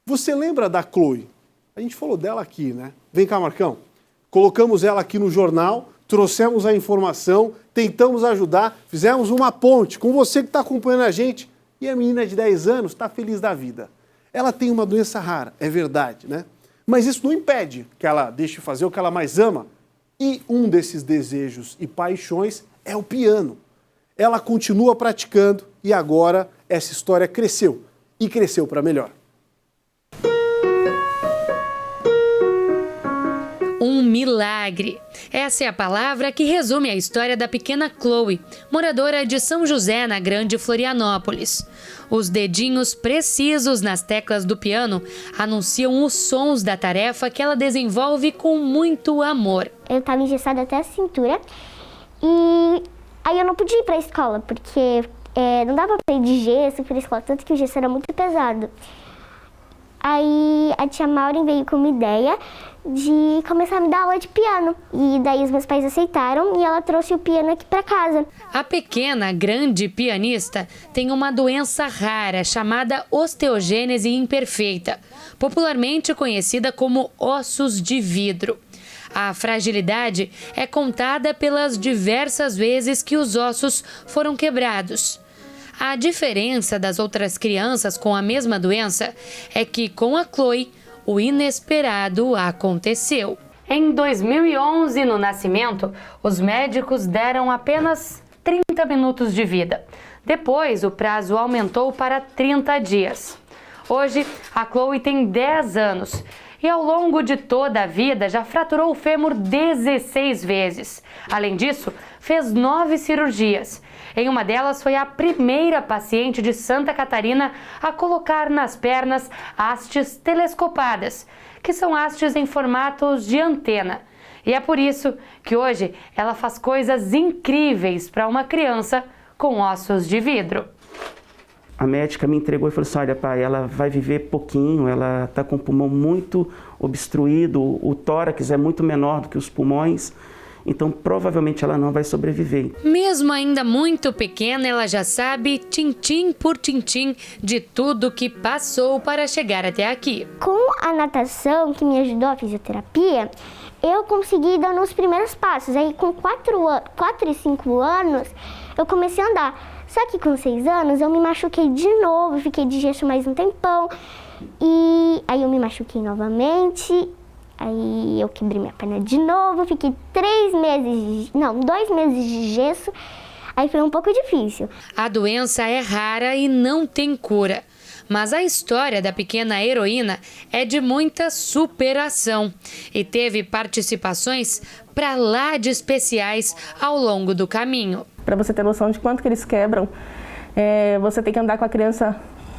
Você lembra da Chloe? A gente falou dela aqui, né? Vem cá, Marcão. Colocamos ela aqui no jornal, trouxemos a informação, tentamos ajudar, fizemos uma ponte com você que está acompanhando a gente. E a menina de 10 anos está feliz da vida. Ela tem uma doença rara, é verdade, né? Mas isso não impede que ela deixe de fazer o que ela mais ama. E um desses desejos e paixões é o piano. Ela continua praticando e agora essa história cresceu. E cresceu para melhor. Um milagre. Essa é a palavra que resume a história da pequena Chloe, moradora de São José, na Grande Florianópolis. Os dedinhos precisos nas teclas do piano anunciam os sons da tarefa que ela desenvolve com muito amor. Eu estava engessada até a cintura e aí eu não podia ir para a escola, porque não dava para ir de gesso para a escola, tanto que o gesso era muito pesado. Aí a tia Maureen veio com uma ideia de começar a me dar aula de piano. E daí os meus pais aceitaram e ela trouxe o piano aqui para casa. A pequena, grande pianista tem uma doença rara chamada osteogênese imperfeita, popularmente conhecida como ossos de vidro. A fragilidade é contada pelas diversas vezes que os ossos foram quebrados. A diferença das outras crianças com a mesma doença é que, com a Chloe, o inesperado aconteceu. Em 2011, no nascimento, os médicos deram apenas 30 minutos de vida. Depois, o prazo aumentou para 30 dias. Hoje, a Chloe tem 10 anos e, ao longo de toda a vida, já fraturou o fêmur 16 vezes. Além disso, fez 9 cirurgias. Em uma delas, foi a primeira paciente de Santa Catarina a colocar nas pernas hastes telescopadas, que são hastes em formatos de antena. E é por isso que hoje ela faz coisas incríveis para uma criança com ossos de vidro. A médica me entregou e falou assim: olha, pai, ela vai viver pouquinho, ela está com o pulmão muito obstruído, o tórax é muito menor do que os pulmões. Então, provavelmente ela não vai sobreviver. Mesmo ainda muito pequena, ela já sabe, tintim por tintim, de tudo que passou para chegar até aqui. Com a natação, que me ajudou a fisioterapia, eu consegui dar os primeiros passos. Aí, com 4 e 5 anos, eu comecei a andar. Só que com 6 anos, eu me machuquei de novo, fiquei de gesso mais um tempão. E aí eu me machuquei novamente. Aí eu quebrei minha perna de novo, fiquei 2 meses de gesso, aí foi um pouco difícil. A doença é rara e não tem cura, mas a história da pequena heroína é de muita superação e teve participações para lá de especiais ao longo do caminho. Para você ter noção de quanto que eles quebram, você tem que andar com a criança,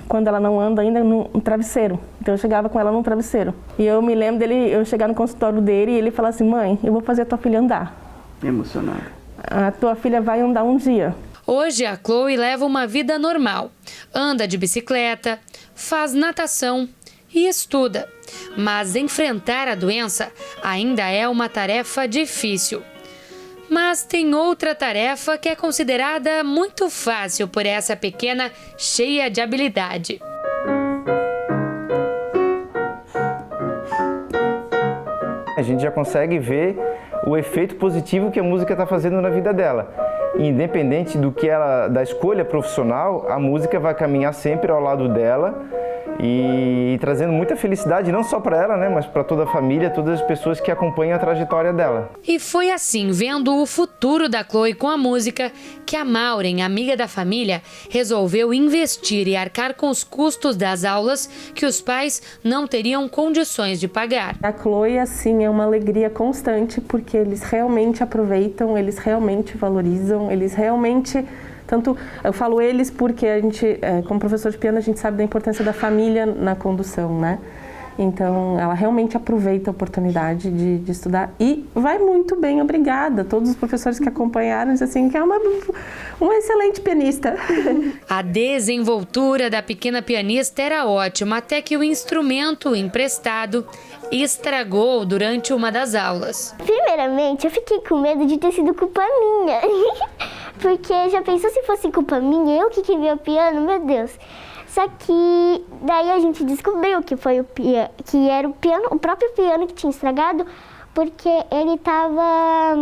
quando ela não anda ainda, num travesseiro. Então eu chegava com ela num travesseiro. E eu me lembro eu chegar no consultório dele e ele falar assim: mãe, eu vou fazer a tua filha andar. Emocionada. A tua filha vai andar um dia. Hoje a Chloe leva uma vida normal. Anda de bicicleta, faz natação e estuda. Mas enfrentar a doença ainda é uma tarefa difícil. Mas tem outra tarefa que é considerada muito fácil por essa pequena cheia de habilidade. A gente já consegue ver o efeito positivo que a música está fazendo na vida dela. Independente da escolha profissional, a música vai caminhar sempre ao lado dela e trazendo muita felicidade, não só para ela, né, mas para toda a família, todas as pessoas que acompanham a trajetória dela. E foi assim, vendo o futuro da Chloe com a música, que a Maureen, amiga da família, resolveu investir e arcar com os custos das aulas que os pais não teriam condições de pagar. A Chloe, assim, é uma alegria constante, porque eles realmente aproveitam, eles realmente valorizam, eles realmente... Tanto, eu falo eles porque a gente, como professor de piano, a gente sabe da importância da família na condução, né? Então, ela realmente aproveita a oportunidade de estudar e vai muito bem, obrigada. Todos os professores que acompanharam dizem assim, que é uma excelente pianista. A desenvoltura da pequena pianista era ótima, até que o instrumento emprestado estragou durante uma das aulas. Primeiramente, eu fiquei com medo de ter sido culpa minha. Porque já pensou se fosse culpa minha, eu que quebrei o piano, meu Deus. Só que daí a gente descobriu que foi que era o próprio piano que tinha estragado, porque ele estava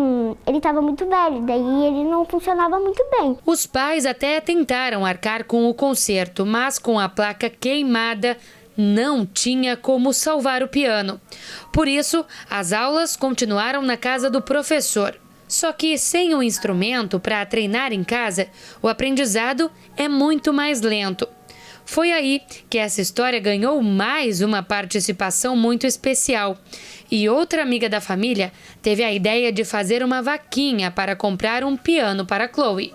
muito velho, daí ele não funcionava muito bem. Os pais até tentaram arcar com o conserto, mas com a placa queimada não tinha como salvar o piano. Por isso, as aulas continuaram na casa do professor. Só que sem o instrumento para treinar em casa, o aprendizado é muito mais lento. Foi aí que essa história ganhou mais uma participação muito especial. E outra amiga da família teve a ideia de fazer uma vaquinha para comprar um piano para Chloe.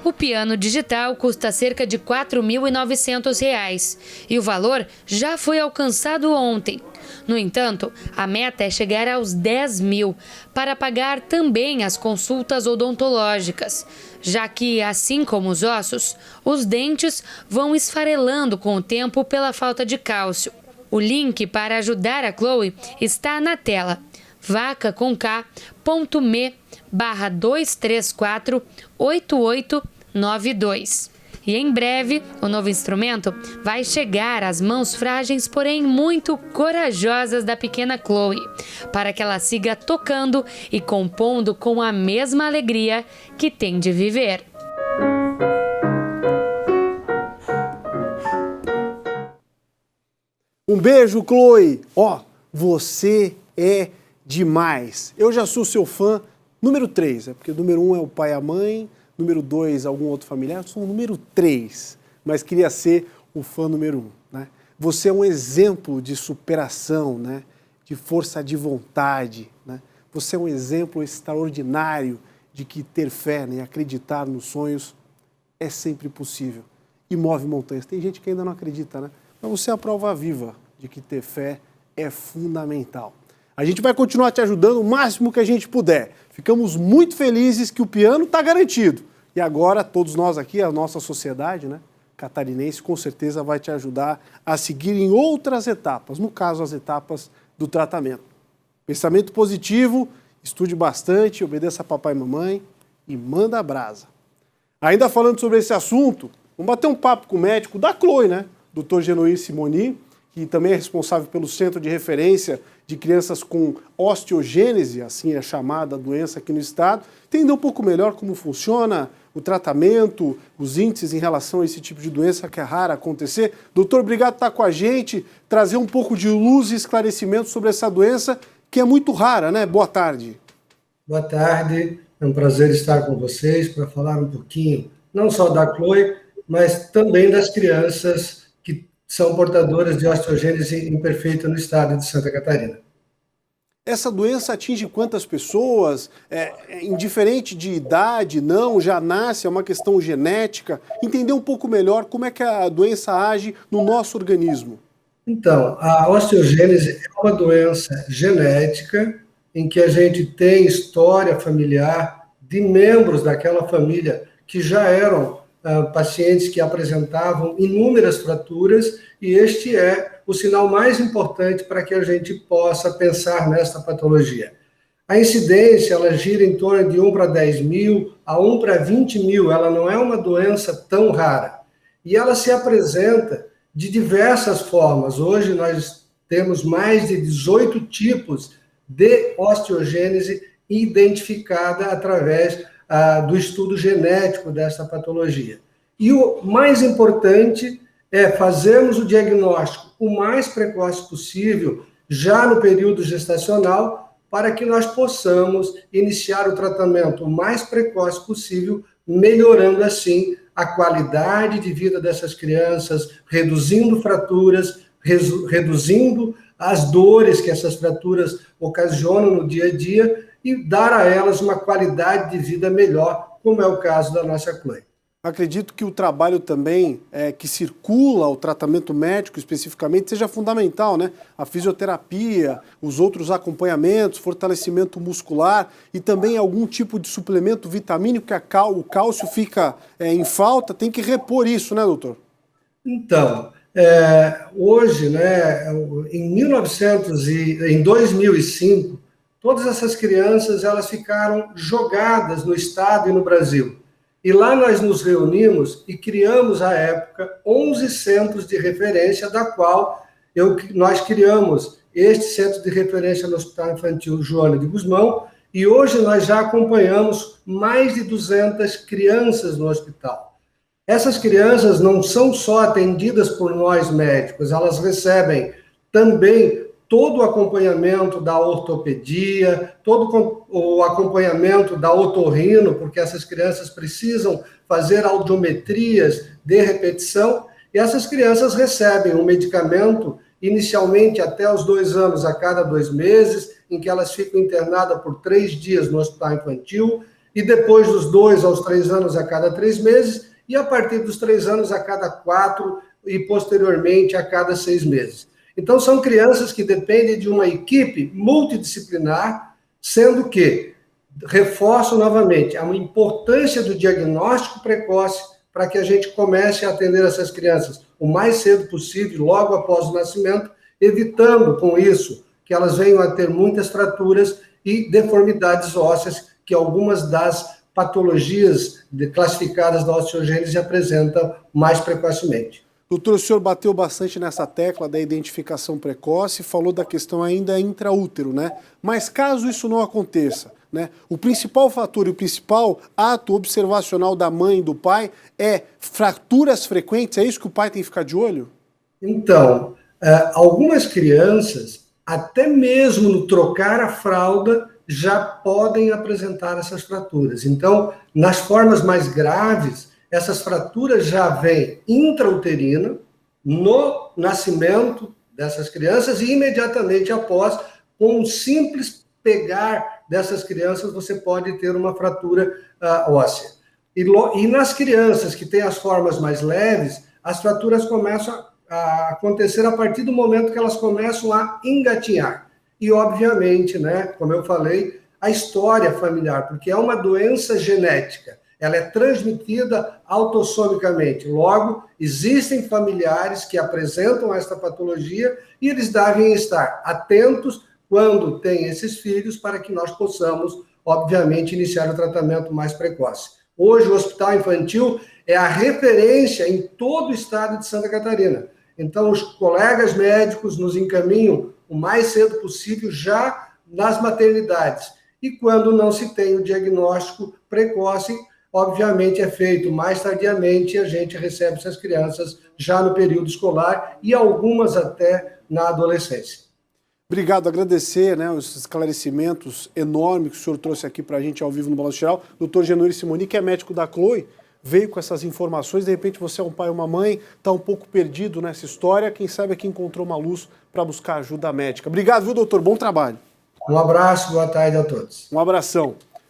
O piano digital custa cerca de R$ 4.900 e o valor já foi alcançado ontem. No entanto, a meta é chegar aos 10 mil para pagar também as consultas odontológicas, já que, assim como os ossos, os dentes vão esfarelando com o tempo pela falta de cálcio. O link para ajudar a Chloe está na tela, vaca.com.me/2348892. E em breve, o novo instrumento vai chegar às mãos frágeis, porém muito corajosas da pequena Chloe, para que ela siga tocando e compondo com a mesma alegria que tem de viver. Um beijo, Chloe! Ó, você é demais. Eu já sou seu fã número 3, porque o número 1 é o pai e a mãe, número 2 algum outro familiar, eu sou o número 3, mas queria ser o fã número 1, né? Você é um exemplo de superação, né? De força de vontade, né? Você é um exemplo extraordinário de que ter fé, né? E acreditar nos sonhos é sempre possível e move montanhas. Tem gente que ainda não acredita, né? Mas você é a prova viva de que ter fé é fundamental. A gente vai continuar te ajudando o máximo que a gente puder. Ficamos muito felizes que o piano está garantido. E agora, todos nós aqui, a nossa sociedade, né, catarinense, com certeza vai te ajudar a seguir em outras etapas. No caso, as etapas do tratamento. Pensamento positivo, estude bastante, obedeça a papai e mamãe e manda a brasa. Ainda falando sobre esse assunto, vamos bater um papo com o médico da Chloe, né? Dr. Genoir Simoni, que também é responsável pelo Centro de Referência de Crianças com Osteogênese, assim é chamada a doença aqui no estado, entender um pouco melhor como funciona o tratamento, os índices em relação a esse tipo de doença que é rara acontecer. Doutor, obrigado por estar com a gente, trazer um pouco de luz e esclarecimento sobre essa doença que é muito rara, né? Boa tarde. Boa tarde, é um prazer estar com vocês para falar um pouquinho, não só da Chloe, mas também das crianças que são portadoras de osteogênese imperfeita no estado de Santa Catarina. Essa doença atinge quantas pessoas? Indiferente de idade, não? Já nasce? É uma questão genética? Entender um pouco melhor como é que a doença age no nosso organismo. Então, a osteogênese é uma doença genética em que a gente tem história familiar de membros daquela família que já eram pacientes que apresentavam inúmeras fraturas, e este é o sinal mais importante para que a gente possa pensar nesta patologia. A incidência, ela gira em torno de 1 para 10 mil a 1 para 20 mil, ela não é uma doença tão rara. E ela se apresenta de diversas formas. Hoje nós temos mais de 18 tipos de osteogênese identificada através do estudo genético dessa patologia. E o mais importante é fazermos o diagnóstico o mais precoce possível, já no período gestacional, para que nós possamos iniciar o tratamento o mais precoce possível, melhorando assim a qualidade de vida dessas crianças, reduzindo fraturas, reduzindo as dores que essas fraturas ocasionam no dia a dia e dar a elas uma qualidade de vida melhor, como é o caso da nossa Chloe. Acredito que o trabalho também que circula o tratamento médico especificamente seja fundamental, né? A fisioterapia, os outros acompanhamentos, fortalecimento muscular e também algum tipo de suplemento vitamínico, que o cálcio fica em falta, tem que repor isso, né, doutor? Então, hoje, né, em 2005, todas essas crianças elas ficaram jogadas no estado e no Brasil. E lá nós nos reunimos e criamos, à época, 11 centros de referência, da qual nós criamos este centro de referência no Hospital Infantil Joana de Guzmão, e hoje nós já acompanhamos mais de 200 crianças no hospital. Essas crianças não são só atendidas por nós médicos, elas recebem também todo o acompanhamento da ortopedia, todo o acompanhamento da otorrino, porque essas crianças precisam fazer audiometrias de repetição, e essas crianças recebem um medicamento, inicialmente até os 2 anos, a cada 2 meses, em que elas ficam internadas por 3 dias no hospital infantil, e depois dos 2 aos 3 anos, a cada 3 meses, e a partir dos 3 anos, a cada 4, e posteriormente a cada 6 meses. Então, são crianças que dependem de uma equipe multidisciplinar, sendo que, reforço novamente, a importância do diagnóstico precoce para que a gente comece a atender essas crianças o mais cedo possível, logo após o nascimento, evitando com isso que elas venham a ter muitas fraturas e deformidades ósseas, que algumas das patologias classificadas da osteogênese apresentam mais precocemente. Doutor, o senhor bateu bastante nessa tecla da identificação precoce, falou da questão ainda intraútero, né? Mas caso isso não aconteça, né? O principal fator e o principal ato observacional da mãe e do pai é fraturas frequentes, é isso que o pai tem que ficar de olho? Então, algumas crianças, até mesmo no trocar a fralda, já podem apresentar essas fraturas. Então, nas formas mais graves, essas fraturas já vêm intrauterina, no nascimento dessas crianças, e imediatamente após, com um simples pegar dessas crianças, você pode ter uma fratura óssea. E nas crianças que têm as formas mais leves, as fraturas começam a acontecer a partir do momento que elas começam a engatinhar. E, obviamente, né, como eu falei, a história familiar, porque é uma doença genética. Ela é transmitida autossomicamente. Logo, existem familiares que apresentam esta patologia e eles devem estar atentos quando têm esses filhos para que nós possamos, obviamente, iniciar o tratamento mais precoce. Hoje, o Hospital Infantil é a referência em todo o estado de Santa Catarina. Então, os colegas médicos nos encaminham o mais cedo possível já nas maternidades. E quando não se tem o diagnóstico precoce, obviamente é feito mais tardiamente e a gente recebe essas crianças já no período escolar e algumas até na adolescência. Obrigado, agradecer, né, os esclarecimentos enormes que o senhor trouxe aqui para a gente ao vivo no Balanço Geral. Dr. Genuíno Simoni, que é médico da Chloe, veio com essas informações, de repente você é um pai ou uma mãe, está um pouco perdido nessa história, quem sabe aqui encontrou uma luz para buscar ajuda médica. Obrigado, viu, doutor? Bom trabalho. Um abraço, boa tarde a todos. Um abração.